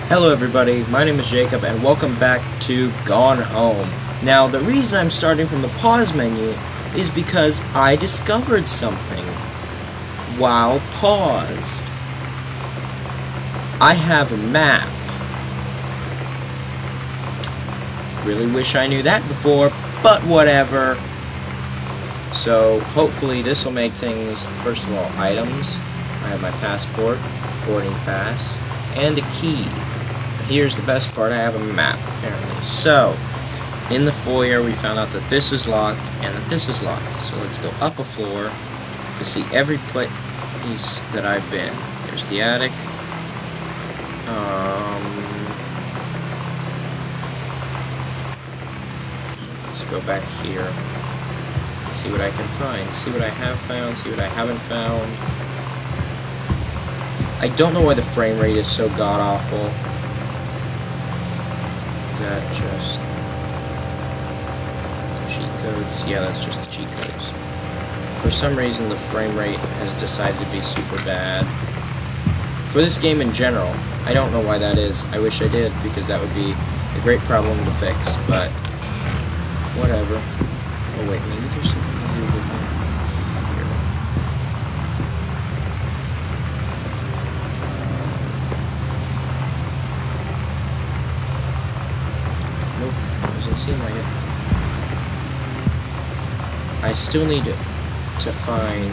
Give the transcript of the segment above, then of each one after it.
Hello everybody, my name is Jacob and welcome back to Gone Home. Now the reason I'm starting from the pause menu is because I discovered something while paused. I have a map. Really wish I knew that before, but whatever. So hopefully this will make things, first of all, items. I have my passport, boarding pass, and a key. Here's the best part, I have a map, apparently. So, in the foyer, we found out that this is locked and that this is locked. So let's go up a floor to see every place that I've been. There's the attic. Let's go back here. See what I can find. See what I have found. See what I haven't found. I don't know why the frame rate is so god-awful. Is that just cheat codes? Yeah, that's just the cheat codes. For some reason, the frame rate has decided to be super bad. For this game in general, I don't know why that is. I wish I did, because that would be a great problem to fix, but whatever. Oh wait, maybe there's something to do with it here. Nope, doesn't seem like it. I still need to find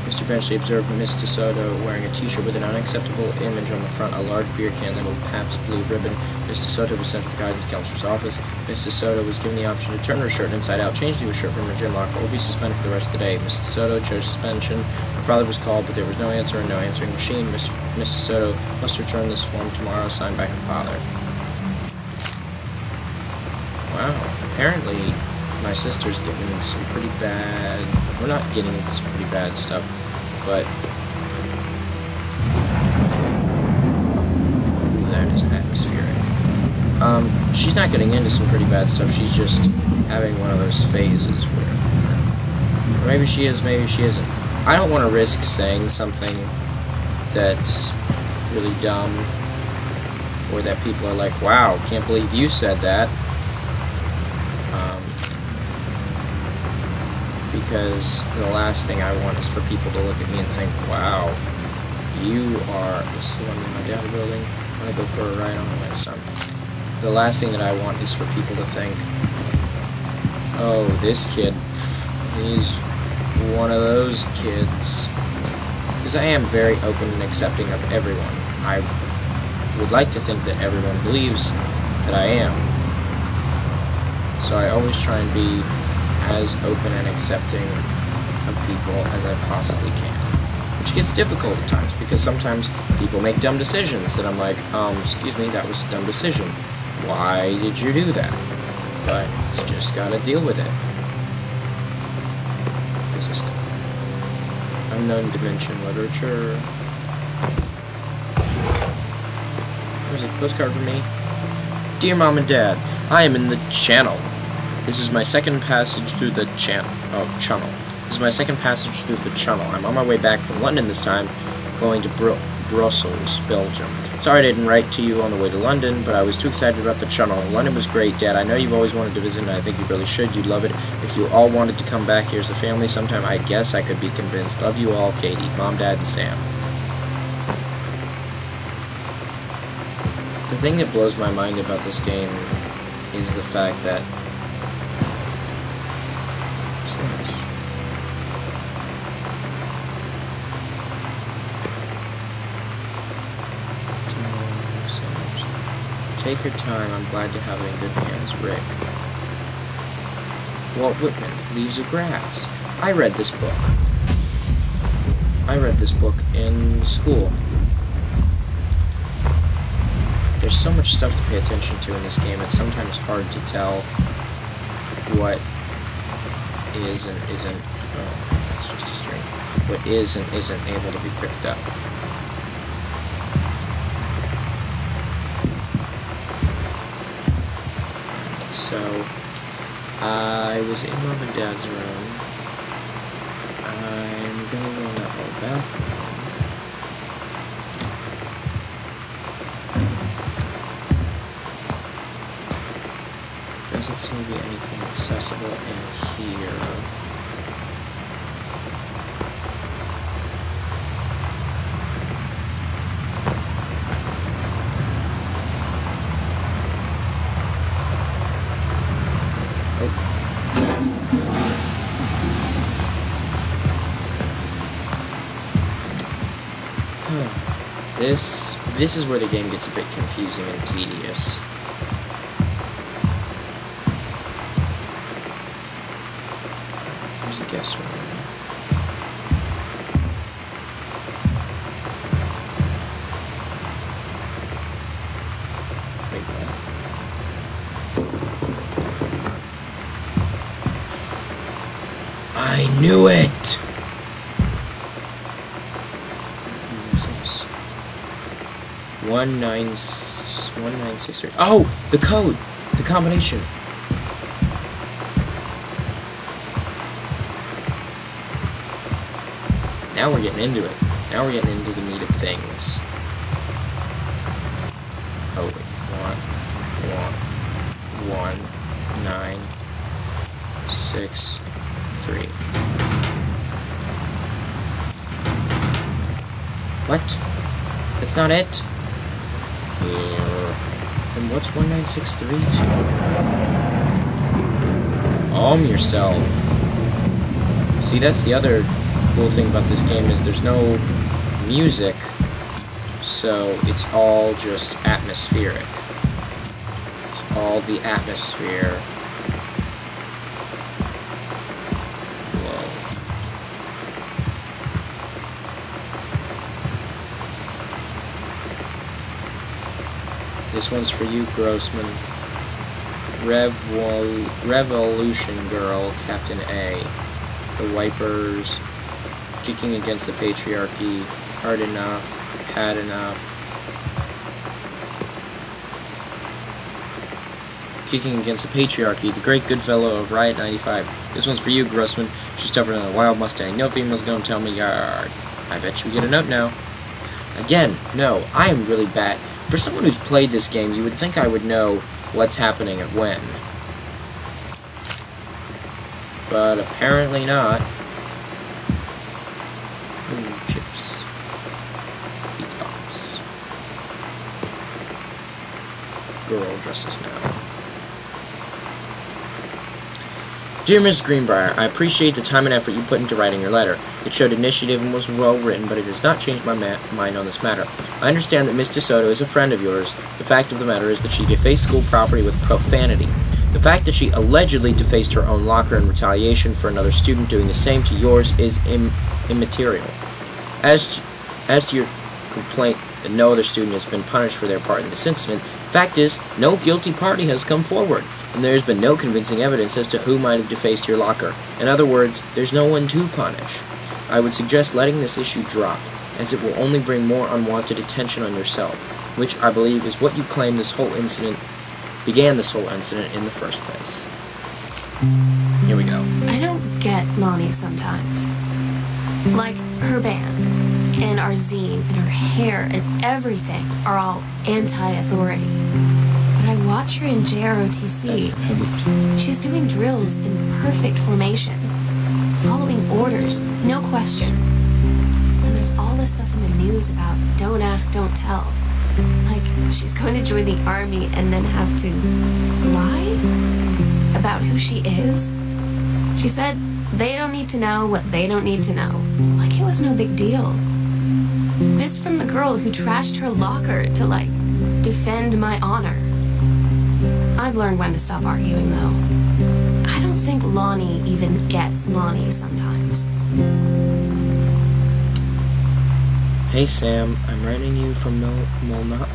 Mr. Benchley observed Miss DeSoto wearing a t-shirt with an unacceptable image on the front, a large beer can labeled Pabst Blue Ribbon. Miss DeSoto was sent to the guidance counselor's office. Miss DeSoto was given the option to turn her shirt inside out, change to a shirt from her gym locker, or be suspended for the rest of the day. Miss DeSoto chose suspension. Her father was called, but there was no answer and no answering machine. Miss DeSoto must return this form tomorrow, signed by her father. Wow, apparently my sister's getting some pretty bad... We're not getting into some pretty bad stuff, but... Ooh, that is atmospheric. She's not getting into some pretty bad stuff, she's just having one of those phases where... Or maybe she is, maybe she isn't. I don't want to risk saying something that's really dumb, or that people are like, wow, can't believe you said that. Because the last thing I want is for people to look at me and think, wow, you are... This is the one in my data building. I'm going to go for a ride on the next time. The last thing that I want is for people to think, oh, this kid, he's one of those kids. Because I am very open and accepting of everyone. I would like to think that everyone believes that I am. So I always try and be as open and accepting of people as I possibly can. Which gets difficult at times, because sometimes people make dumb decisions that I'm like, excuse me, that was a dumb decision. Why did you do that? But you just gotta deal with it. Business card. Unknown dimension literature. There's a postcard for me. Dear Mom and Dad, I am in the channel. This is my second passage through the channel. This is my second passage through the channel. I'm on my way back from London this time, going to Brussels, Belgium. Sorry I didn't write to you on the way to London, but I was too excited about the channel. London was great, Dad. I know you've always wanted to visit, and I think you really should. You'd love it. If you all wanted to come back here as a family sometime, I guess I could be convinced. Love you all, Katie. Mom, Dad, and Sam. The thing that blows my mind about this game is the fact that take your time, I'm glad to have it in good hands, Rick. Walt Whitman, Leaves of Grass. I read this book. I read this book in school. There's so much stuff to pay attention to in this game, it's sometimes hard to tell what is and isn't... Oh, that's just a string. What is and isn't able to be picked up. So, I was in Mom and Dad's room. I'm gonna go back. Doesn't seem to be anything accessible in here. This is where the game gets a bit confusing and tedious. Here's the guest room. Wait, what? I knew it! What is this? 1963. Oh! The code! The combination! Now we're getting into it. Now we're getting into the meat of things. Oh, wait. 1, 9, 6, 3. What? That's not it? Then what's 1963 to? Yourself. See, that's the other cool thing about this game is there's no music, so it's all just atmospheric. It's all the atmosphere. Whoa. This one's for you, Grossman. Revolution Girl, Captain A. The Wipers. Kicking against the patriarchy. Hard enough. Had enough. Kicking against the patriarchy. The Great Goodfellow of Riot 95. This one's for you, Grossman. She's tougher than a wild Mustang. No female's gonna tell me yard. I bet you we get a note now. Again, no, I am really bad. For someone who's played this game, you would think I would know what's happening and when. But apparently not. Ooh, chips. Pizza box. Girl Justice Now. Dear Ms. Greenbrier, I appreciate the time and effort you put into writing your letter. It showed initiative and was well written, but it has not changed my mind on this matter. I understand that Miss DeSoto is a friend of yours. The fact of the matter is that she defaced school property with profanity. The fact that she allegedly defaced her own locker in retaliation for another student doing the same to yours is immaterial. As to your complaint that no other student has been punished for their part in this incident, the fact is, no guilty party has come forward, and there has been no convincing evidence as to who might have defaced your locker. In other words, there's no one to punish. I would suggest letting this issue drop, as it will only bring more unwanted attention on yourself, which I believe is what you claim began this whole incident in the first place. Here we go. I don't get Lonnie sometimes. Like, her band, and our zine, and her hair, and everything are all anti-authority. But I watch her in JROTC, and she's doing drills in perfect formation, following orders, no question. And there's all this stuff in the news about don't ask, don't tell. Like, she's going to join the army and then have to lie about who she is. She said they don't need to know what they don't need to know. Like it was no big deal. This from the girl who trashed her locker to, like, defend my honor. I've learned when to stop arguing, though. I don't think Lonnie even gets Lonnie sometimes. Hey Sam, I'm writing you from Multnomah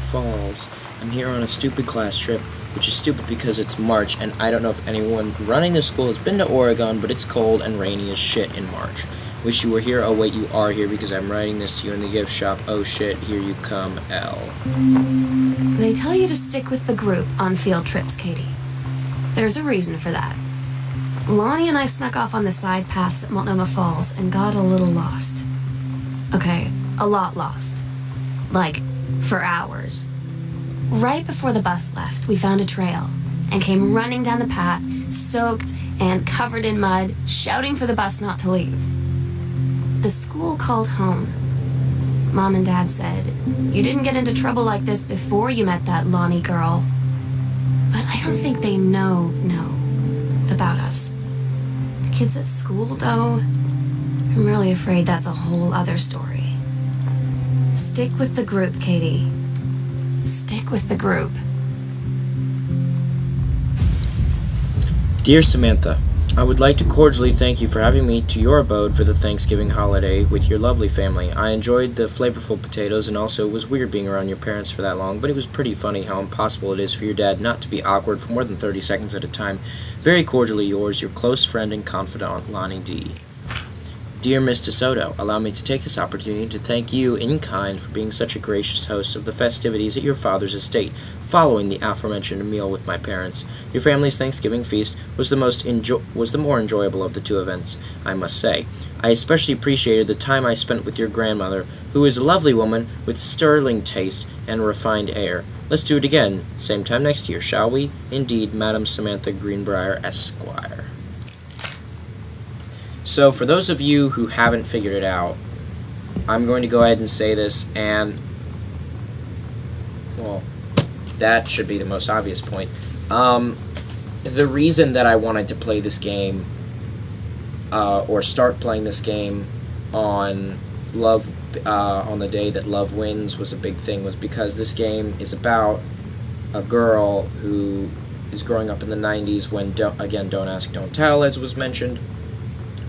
Falls. I'm here on a stupid class trip, which is stupid because it's March, and I don't know if anyone running the school has been to Oregon, but it's cold and rainy as shit in March. Wish you were here. Oh wait, you are here because I'm writing this to you in the gift shop. Oh shit, here you come, L. They tell you to stick with the group on field trips, Katie. There's a reason for that. Lonnie and I snuck off on the side paths at Multnomah Falls and got a little lost. Okay, a lot lost. Like, for hours. Right before the bus left, we found a trail and came running down the path, soaked and covered in mud, shouting for the bus not to leave. The school called home. Mom and Dad said, "You didn't get into trouble like this before you met that Lonnie girl." But I don't think they know about us. The kids at school, though, I'm really afraid that's a whole other story. Stick with the group, Katie. Stick with the group. Dear Samantha, I would like to cordially thank you for having me to your abode for the Thanksgiving holiday with your lovely family. I enjoyed the flavorful potatoes, and also it was weird being around your parents for that long, but it was pretty funny how impossible it is for your dad not to be awkward for more than 30 seconds at a time. Very cordially yours, your close friend and confidant, Lonnie D. Dear Miss DeSoto, allow me to take this opportunity to thank you in kind for being such a gracious host of the festivities at your father's estate, following the aforementioned meal with my parents. Your family's Thanksgiving feast was the more enjoyable of the two events, I must say. I especially appreciated the time I spent with your grandmother, who is a lovely woman with sterling taste and refined air. Let's do it again, same time next year, shall we? Indeed, Madam Samantha Greenbrier, Esquire. So, for those of you who haven't figured it out, I'm going to go ahead and say this, and, well, that should be the most obvious point. The reason that I wanted to play this game, or start playing this game on the day that love wins was a big thing, was because this game is about a girl who is growing up in the 90s when, again, don't ask, don't tell, as was mentioned.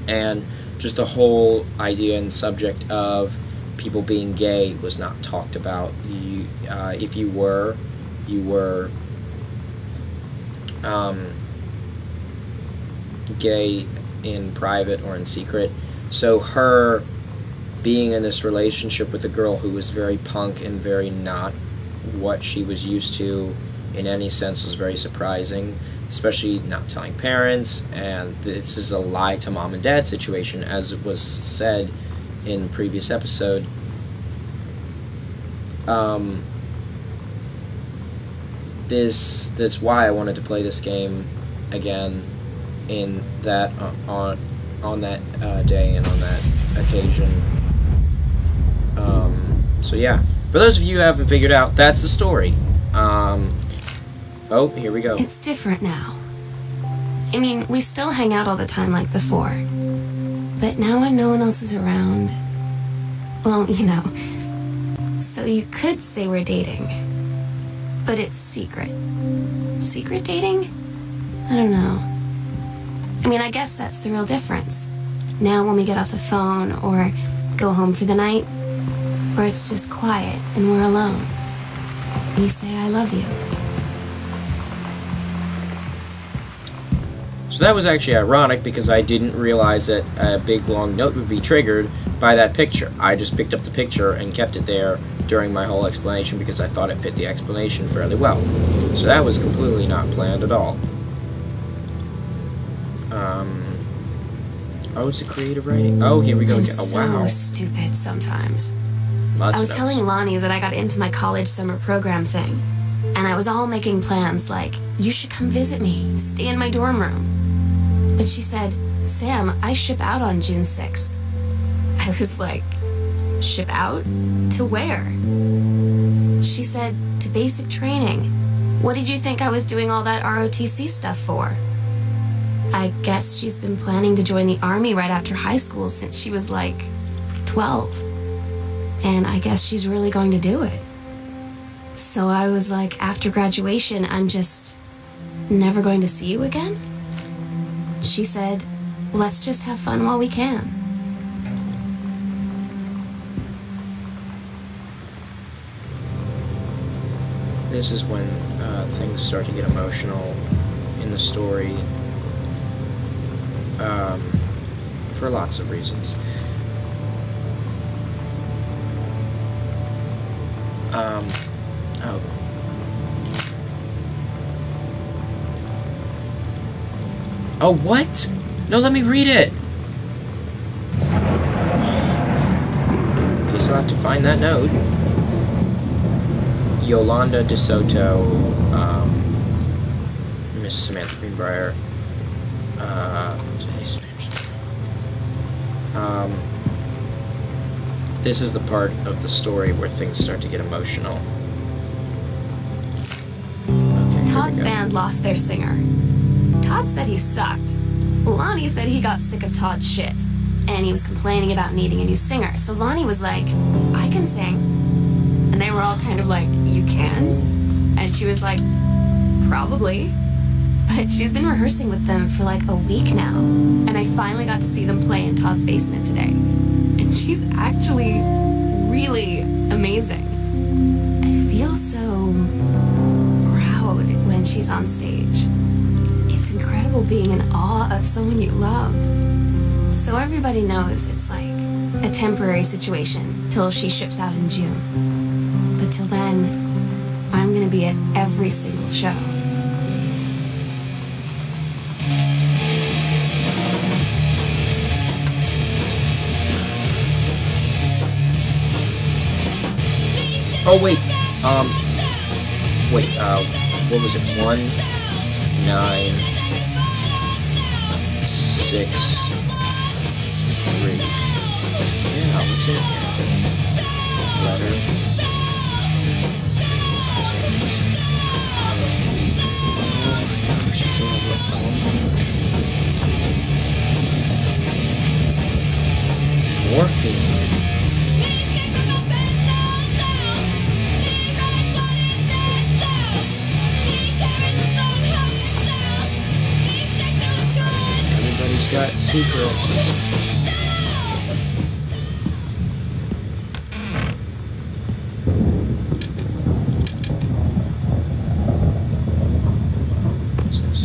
And just the whole idea and subject of people being gay was not talked about. If you were gay in private or in secret. So her being in this relationship with a girl who was very punk and very not what she was used to in any sense was very surprising. Especially not telling parents, and this is a lie to mom and dad situation, as it was said in the previous episode. That's why I wanted to play this game again in that on that day and on that occasion. So yeah, for those of you who haven't figured out, that's the story. Oh, here we go. It's different now. I mean, we still hang out all the time like before. But now when no one else is around, well, you know. So you could say we're dating. But it's secret. Secret dating? I don't know. I mean, I guess that's the real difference. Now when we get off the phone or go home for the night, where it's just quiet and we're alone. We say I love you. So that was actually ironic because I didn't realize that a big long note would be triggered by that picture. I just picked up the picture and kept it there during my whole explanation because I thought it fit the explanation fairly well. So that was completely not planned at all. Oh, it's a creative writing. Oh, here we go. I'm Oh, wow. so stupid sometimes. Lots I was of telling notes. Lonnie that I got into my college summer program thing, and I was all making plans like, you should come visit me, stay in my dorm room. But she said, Sam, I ship out on June 6th. I was like, ship out? To where? She said, to basic training. What did you think I was doing all that ROTC stuff for? I guess she's been planning to join the Army right after high school since she was like 12. And I guess she's really going to do it. So I was like, after graduation, I'm just never going to see you again? She said, let's just have fun while we can. This is when things start to get emotional in the story, for lots of reasons. Oh. Oh, what? No, let me read it! still have to find that note. Yolanda DeSoto, Miss Samantha Greenbrier, this is the part of the story where things start to get emotional. Okay, Todd's band lost their singer. Todd said he sucked. Lonnie said he got sick of Todd's shit, and he was complaining about needing a new singer. So Lonnie was like, I can sing. And they were all kind of like, you can? And she was like, probably. But she's been rehearsing with them for like a week now. And I finally got to see them play in Todd's basement today. And she's actually really amazing. I feel so proud when she's on stage. It's incredible being in awe of someone you love. So everybody knows it's like a temporary situation till she ships out in June. But till then, I'm gonna be at every single show. Oh wait, what was it? 1, 9, 6, 3. Yeah, what's in here? Letter. This guy is. Oh my gosh, it's all morphine. Everybody's got secrets. What's this?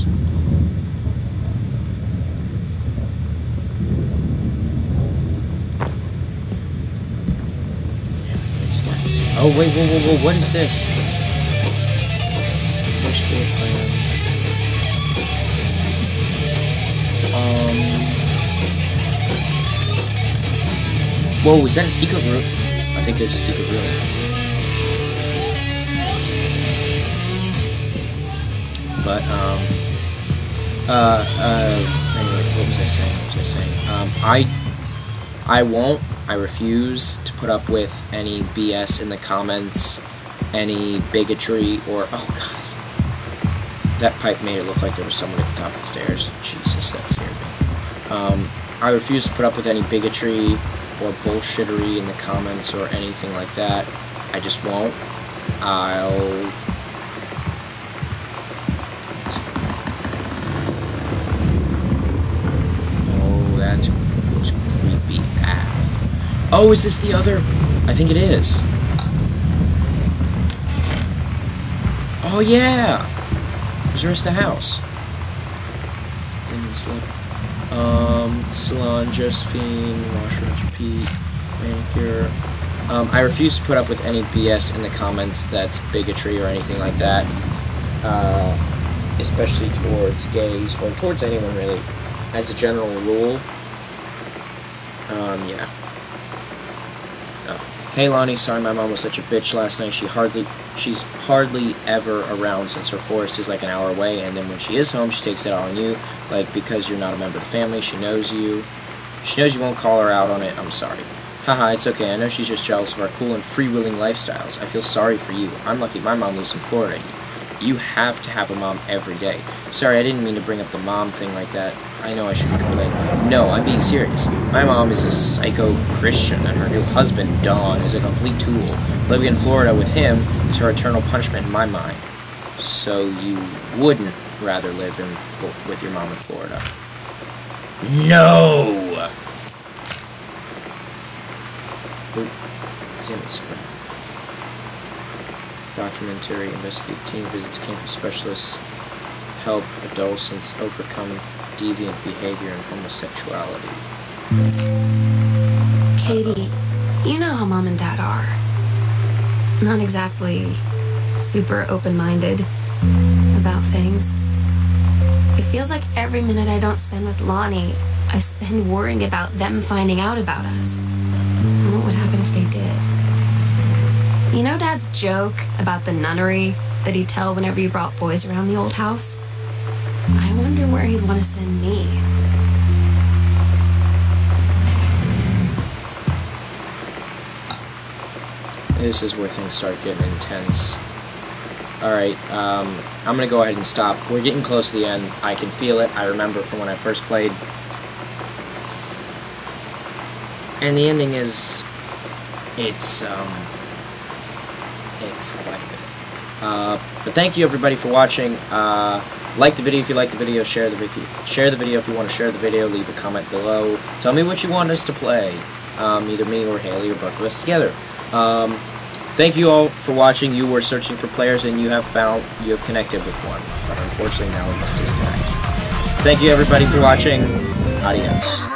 Everybody's got secrets. Oh wait, whoa, what is this? First floor plan. Whoa, is that a secret room? I think there's a secret room. But, anyway, what was I saying? I refuse to put up with any BS in the comments, any bigotry, or, oh god. That pipe made it look like there was someone at the top of the stairs. Jesus, that scared me. I refuse to put up with any bigotry or bullshittery in the comments or anything like that. I just won't. Oh, that's those creepy ass. Oh, is this the other? I think it is. Oh, yeah! Where's the rest of the house? Salon, Josephine, wash, rinse, repeat, manicure. I refuse to put up with any BS in the comments that's bigotry or anything like that, especially towards gays or towards anyone really. As a general rule, yeah. Oh. Hey Lonnie, sorry my mom was such a bitch last night. She's hardly ever around since her forest is like an hour away, and then when she is home, she takes it out on you, like because you're not a member of the family. She knows you won't call her out on it. I'm sorry. Haha, it's okay. I know she's just jealous of our cool and freewheeling lifestyles. I feel sorry for you. I'm lucky my mom lives in Florida. You have to have a mom every day. Sorry, I didn't mean to bring up the mom thing like that. I know I shouldn't complain. No, I'm being serious. My mom is a psycho Christian, and her new husband, Don, is a complete tool. Living in Florida with him is her eternal punishment in my mind. So you wouldn't rather live with your mom in Florida? No! Oh, damn scrap. Documentary investigate teen visits campus specialists help adolescents overcome deviant behavior and homosexuality. Katie, you know how Mom and Dad are. Not exactly super open-minded about things. It feels like every minute I don't spend with Lonnie, I spend worrying about them finding out about us. And what would happen if they did? You know Dad's joke about the nunnery that he'd tell whenever you brought boys around the old house? I wonder where he'd want to send me. This is where things start getting intense. Alright, I'm gonna go ahead and stop. We're getting close to the end. I can feel it. I remember from when I first played. And the ending is... It's quite a bit. But thank you everybody for watching. Like the video if you like the video, share the video if you want to share the video, leave a comment below. Tell me what you want us to play. Either me or Haley or both of us together. Thank you all for watching. You were searching for players and you have connected with one. But unfortunately now we must disconnect. Thank you everybody for watching. Adios.